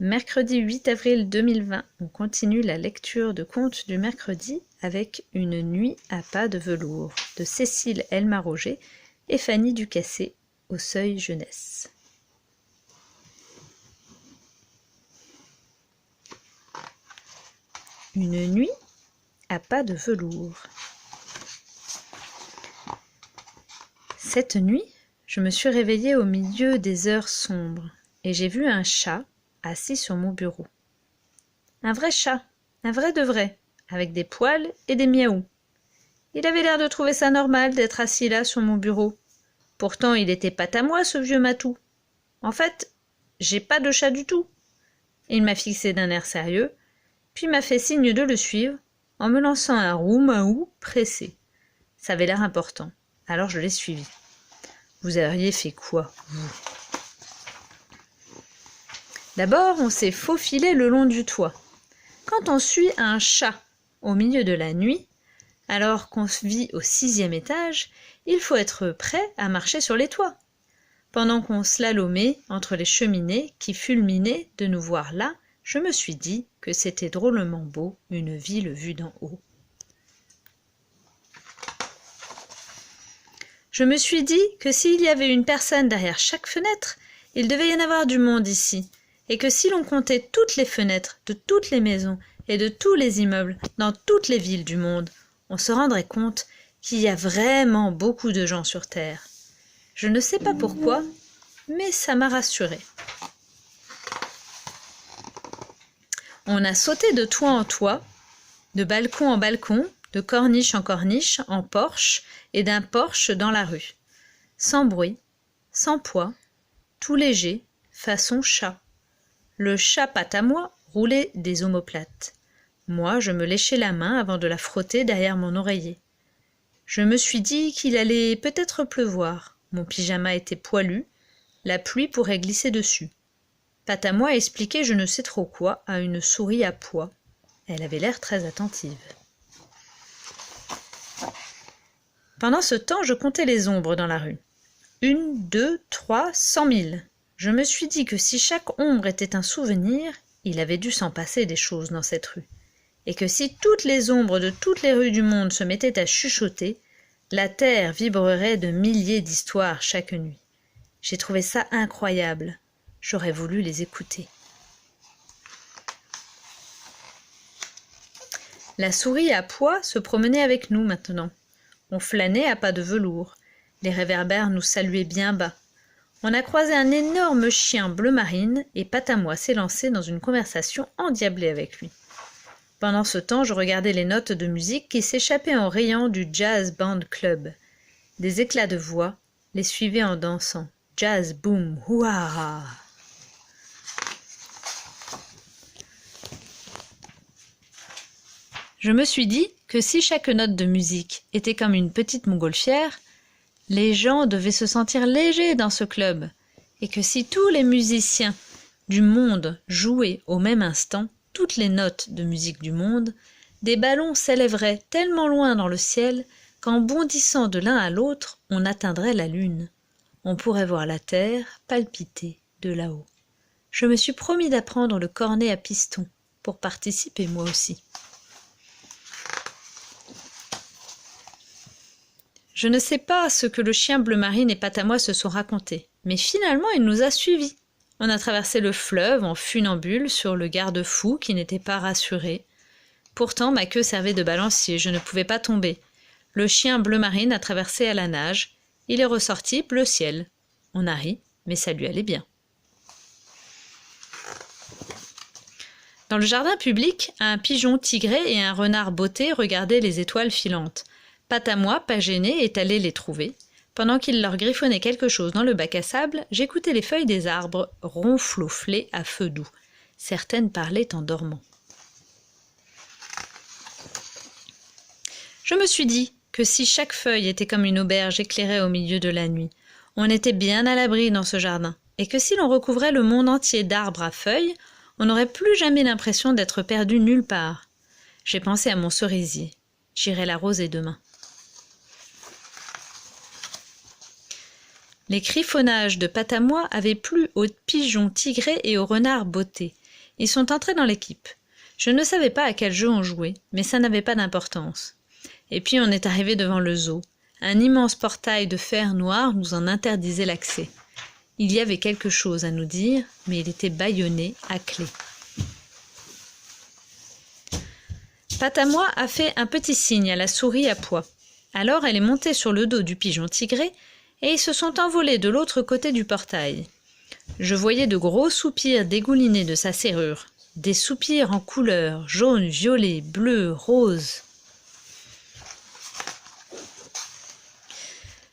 Mercredi 8 avril 2020, on continue la lecture de Contes du mercredi avec Une nuit à pas de velours de Cécile Elma-Roger et Fanny Ducassé au Seuil Jeunesse. Une nuit à pas de velours. Cette nuit, je me suis réveillée au milieu des heures sombres et j'ai vu un chat assis sur mon bureau. Un vrai chat, un vrai de vrai, avec des poils et des miaous. Il avait l'air de trouver ça normal d'être assis là sur mon bureau. Pourtant, il était pas à moi, ce vieux matou. En fait, j'ai pas de chat du tout. Il m'a fixé d'un air sérieux, puis m'a fait signe de le suivre en me lançant un roux-maou pressé. Ça avait l'air important, alors je l'ai suivi. Vous auriez fait quoi, vous ? D'abord, on s'est faufilé le long du toit. Quand on suit un chat au milieu de la nuit, alors qu'on vit au 6e étage, il faut être prêt à marcher sur les toits. Pendant qu'on slalomait entre les cheminées qui fulminaient de nous voir là, je me suis dit que c'était drôlement beau, une ville vue d'en haut. Je me suis dit que s'il y avait une personne derrière chaque fenêtre, il devait y en avoir du monde ici, et que si l'on comptait toutes les fenêtres de toutes les maisons et de tous les immeubles dans toutes les villes du monde, on se rendrait compte qu'il y a vraiment beaucoup de gens sur Terre. Je ne sais pas pourquoi, mais ça m'a rassurée. On a sauté de toit en toit, de balcon en balcon, de corniche en corniche, en porche et d'un porche dans la rue. Sans bruit, sans poids, tout léger, façon chat. Le chat patte à moi roulait des omoplates. Moi, je me léchais la main avant de la frotter derrière mon oreiller. Je me suis dit qu'il allait peut-être pleuvoir. Mon pyjama était poilu, la pluie pourrait glisser dessus. Patte à moi expliquait je ne sais trop quoi à une souris à pois. Elle avait l'air très attentive. Pendant ce temps, je comptais les ombres dans la rue. 1, 2, 3, 100 000. Je me suis dit que si chaque ombre était un souvenir, il avait dû s'en passer des choses dans cette rue. Et que si toutes les ombres de toutes les rues du monde se mettaient à chuchoter, la terre vibrerait de milliers d'histoires chaque nuit. J'ai trouvé ça incroyable. J'aurais voulu les écouter. La souris à pois se promenait avec nous maintenant. On flânait à pas de velours. Les réverbères nous saluaient bien bas. On a croisé un énorme chien bleu marine et Patte à moi s'est lancé dans une conversation endiablée avec lui. Pendant ce temps, je regardais les notes de musique qui s'échappaient en riant du Jazz Band Club. Des éclats de voix les suivaient en dansant. Jazz boom, houah! Je me suis dit que si chaque note de musique était comme une petite montgolfière, les gens devaient se sentir légers dans ce club, et que si tous les musiciens du monde jouaient au même instant toutes les notes de musique du monde, des ballons s'élèveraient tellement loin dans le ciel qu'en bondissant de l'un à l'autre, on atteindrait la lune. On pourrait voir la terre palpiter de là-haut. Je me suis promis d'apprendre le cornet à piston pour participer moi aussi. Je ne sais pas ce que le chien bleu marine et Patte à moi se sont racontés, mais finalement il nous a suivis. On a traversé le fleuve en funambule sur le garde-fou qui n'était pas rassuré. Pourtant ma queue servait de balancier, je ne pouvais pas tomber. Le chien bleu marine a traversé à la nage. Il est ressorti bleu ciel. On a ri, mais ça lui allait bien. Dans le jardin public, un pigeon tigré et un renard botté regardaient les étoiles filantes. Patte à moi, pas gêné, est allé les trouver. Pendant qu'il leur griffonnaient quelque chose dans le bac à sable, j'écoutais les feuilles des arbres ronflofler à feu doux. Certaines parlaient en dormant. Je me suis dit que si chaque feuille était comme une auberge éclairée au milieu de la nuit, on était bien à l'abri dans ce jardin, et que si l'on recouvrait le monde entier d'arbres à feuilles, on n'aurait plus jamais l'impression d'être perdu nulle part. J'ai pensé à mon cerisier. J'irai l'arroser demain. Les griffonnages de Patte à moi avaient plu aux pigeons tigrés et aux renards bottés, Ils sont entrés dans l'équipe. Je ne savais pas à quel jeu on jouait, mais ça n'avait pas d'importance. Et puis on est arrivé devant le zoo. Un immense portail de fer noir nous en interdisait l'accès. Il y avait quelque chose à nous dire, mais il était bâillonné à clé. Patamois a fait un petit signe à la souris à pois. Alors elle est montée sur le dos du pigeon tigré et ils se sont envolés de l'autre côté du portail. Je voyais de gros soupirs dégouliner de sa serrure, des soupirs en couleurs jaune, violet, bleu, rose.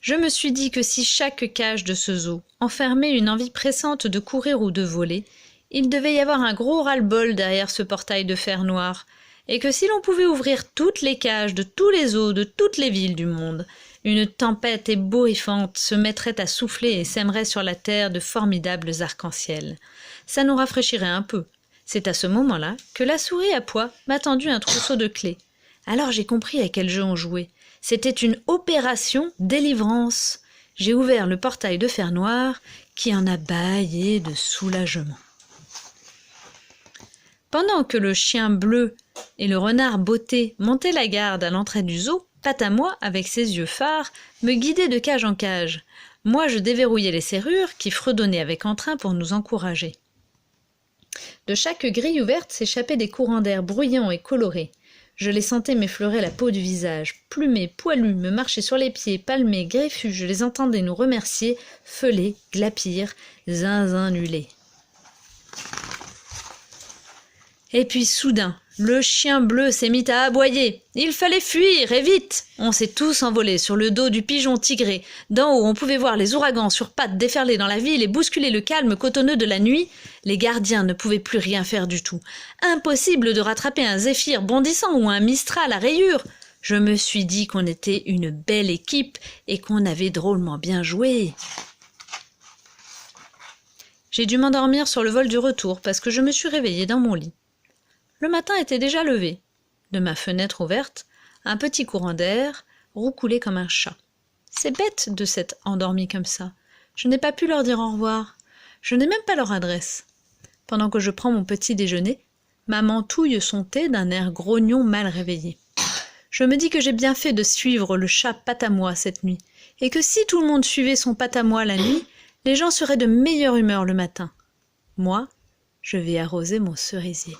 Je me suis dit que si chaque cage de ce zoo enfermait une envie pressante de courir ou de voler, il devait y avoir un gros ras-le-bol derrière ce portail de fer noir, et que si l'on pouvait ouvrir toutes les cages de tous les zoos de toutes les villes du monde, une tempête ébouriffante se mettrait à souffler et sèmerait sur la terre de formidables arcs-en-ciel. Ça nous rafraîchirait un peu. C'est à ce moment-là que la souris à pois m'a tendu un trousseau de clés. Alors j'ai compris à quel jeu on jouait. C'était une opération délivrance. J'ai ouvert le portail de fer noir qui en a bâillé de soulagement. Pendant que le chien bleu et le renard botté montaient la garde à l'entrée du zoo, Patamois, avec ses yeux phares, me guidait de cage en cage. Moi, je déverrouillais les serrures qui fredonnaient avec entrain pour nous encourager. De chaque grille ouverte s'échappaient des courants d'air bruyants et colorés. Je les sentais m'effleurer la peau du visage, plumés, poilus, me marcher sur les pieds, palmés, griffus, je les entendais nous remercier, feuler, glapir, zinzinuler. Et puis soudain, le chien bleu s'est mis à aboyer. Il fallait fuir, et vite. On s'est tous envolés sur le dos du pigeon tigré. D'en haut, on pouvait voir les ouragans sur pattes déferler dans la ville et bousculer le calme cotonneux de la nuit. Les gardiens ne pouvaient plus rien faire du tout. Impossible de rattraper un zéphyr bondissant ou un mistral à rayures. Je me suis dit qu'on était une belle équipe et qu'on avait drôlement bien joué. J'ai dû m'endormir sur le vol du retour parce que je me suis réveillée dans mon lit. Le matin était déjà levé. De ma fenêtre ouverte, un petit courant d'air roucoulait comme un chat. C'est bête de s'être endormi comme ça. Je n'ai pas pu leur dire au revoir. Je n'ai même pas leur adresse. Pendant que je prends mon petit déjeuner, maman touille son thé d'un air grognon mal réveillé. Je me dis que j'ai bien fait de suivre le chat Patamois cette nuit, et que si tout le monde suivait son Patamois la nuit, les gens seraient de meilleure humeur le matin. Moi, je vais arroser mon cerisier.